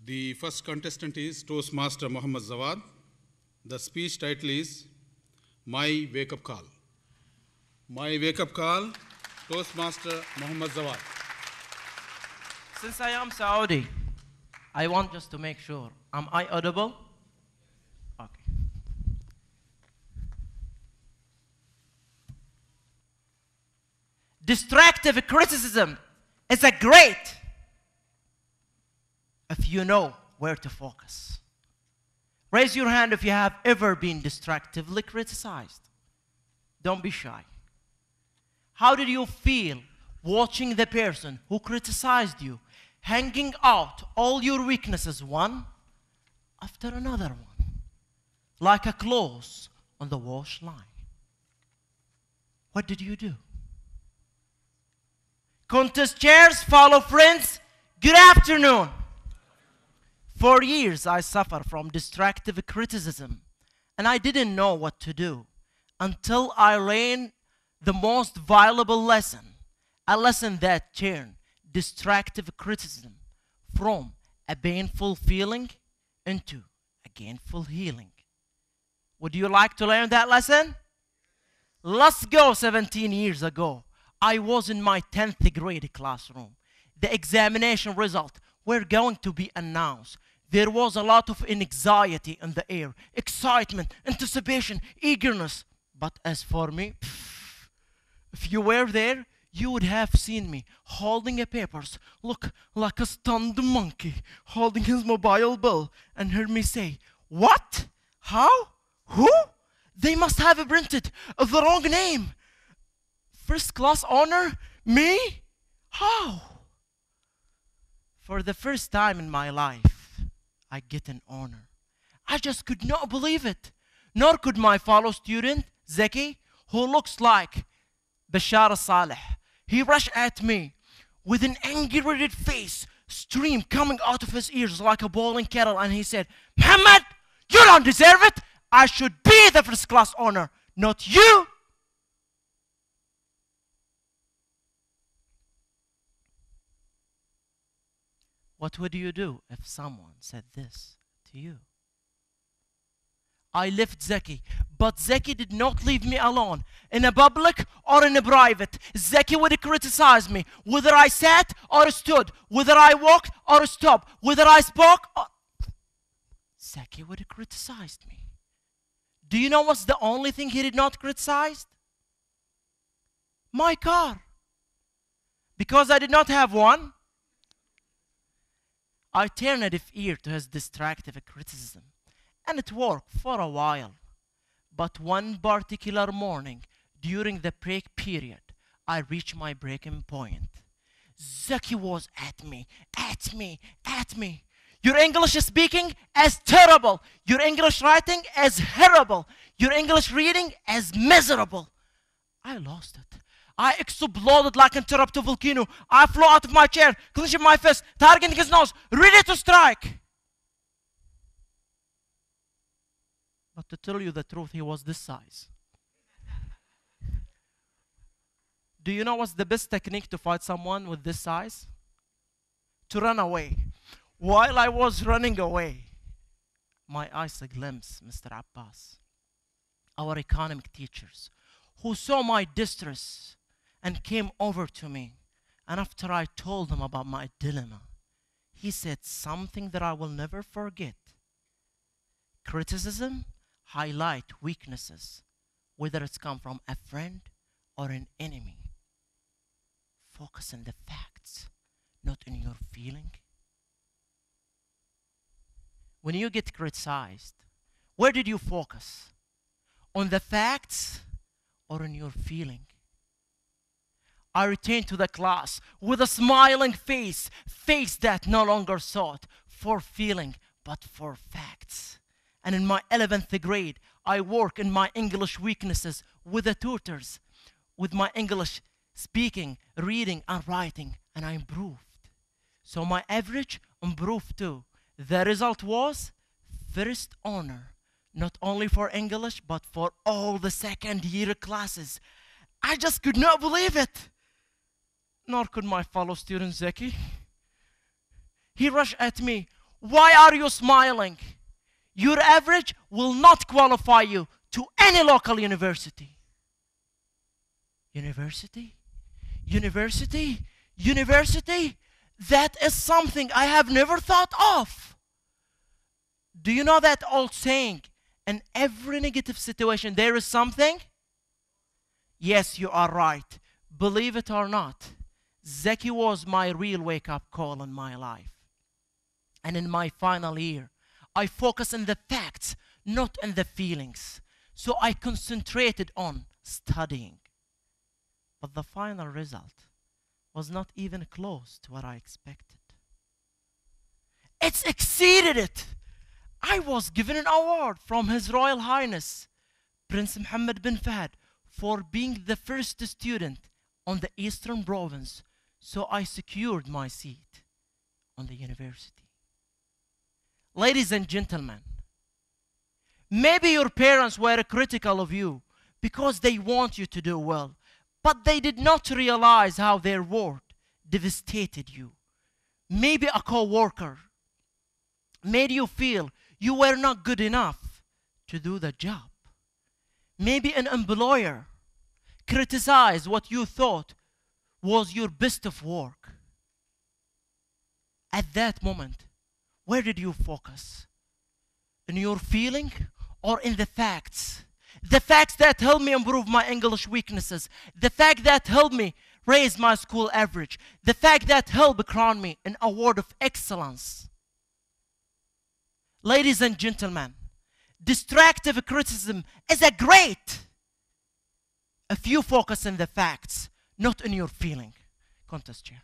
The first contestant is Toastmaster MohdZawad. The speech title is My Wake-Up Call. My Wake-Up Call, Toastmaster MohdZawad. Since I am Saudi, I want just to make sure. Am I audible? Okay. Destructive criticism is a great if you know where to focus. Raise your hand if you have ever been destructively criticized. Don't be shy. How did you feel watching the person who criticized you hanging out all your weaknesses one after another one, like a clothes on the wash line? What did you do? Contest chairs, follow friends, good afternoon. For years, I suffered from destructive criticism, and I didn't know what to do until I learned the most valuable lesson, a lesson that turned destructive criticism from a painful feeling into a gainful healing. Would you like to learn that lesson? Let's go. 17 years ago, I was in my 10th grade classroom. The examination result were going to be announced. There was a lot of anxiety in the air, excitement, anticipation, eagerness. But as for me, if you were there, you would have seen me holding a papers, look like a stunned monkey, holding his mobile bill, and heard me say, "What? How? Who? They must have printed the wrong name. First class honor? Me? How?" For the first time in my life, I get an honor. I just could not believe it. Nor could my fellow student, Zeki, who looks like Bashar Saleh. He rushed at me with an angry face, stream coming out of his ears like a boiling kettle, and he said, "Muhammad, you don't deserve it. I should be the first class honor, not you." What would you do if someone said this to you? I left Zeki, but Zeki did not leave me alone. In a public or in a private, Zeki would criticize me, whether I sat or stood, whether I walked or stopped, whether I spoke or... Zeki would criticize me. Do you know what's the only thing he did not criticize? My car. Because I did not have one, I turned a deaf ear to his destructive criticism, and it worked for a while. But one particular morning, during the break period, I reached my breaking point. Zeki was at me. Your English speaking is terrible. Your English writing is horrible. Your English reading is miserable. I lost it. I exploded like an interrupted volcano. I flew out of my chair, clenching my fist, targeting his nose, ready to strike. But to tell you the truth, he was this size. Do you know what's the best technique to fight someone with this size? To run away. While I was running away, my eyes glimpsed Mr. Abbas, our economic teachers, who saw my distress and came over to me. And after I told him about my dilemma, he said something that I will never forget. Criticism highlight weaknesses, whether it's come from a friend or an enemy. Focus on the facts, not on your feeling. When you get criticized, where did you focus? On the facts or on your feeling? I returned to the class with a smiling face that no longer sought for feeling but for facts. And in my 11th grade, I worked in my English weaknesses with the tutors, with my English speaking, reading, and writing, and I improved. So my average improved too. The result was first honor, not only for English, but for all the second year classes. I just could not believe it. Nor could my fellow student Zeki. He rushed at me Why are you smiling? Your average will not qualify you to any local university. University? University? University? That is something I have never thought of. Do you know that old saying, in every negative situation there is something? Yes, you are right. Believe it or not, Zeki was my real wake-up call in my life. And in my final year, I focused on the facts, not on the feelings. So I concentrated on studying. But the final result was not even close to what I expected. It's exceeded it. I was given an award from His Royal Highness, Prince Mohammed bin Fahd, for being the first student on the Eastern Province. So I secured my seat on the university. Ladies and gentlemen, maybe your parents were critical of you because they want you to do well, but they did not realize how their word devastated you. Maybe a co-worker made you feel you were not good enough to do the job. Maybe an employer criticized what you thought was your best of work. At that moment, where did you focus? In your feeling or in the facts? The facts that helped me improve my English weaknesses. The fact that helped me raise my school average. The fact that helped crown me an award of excellence. Ladies and gentlemen, destructive criticism is a great if you focus on the facts, not on your feeling. Contest chair.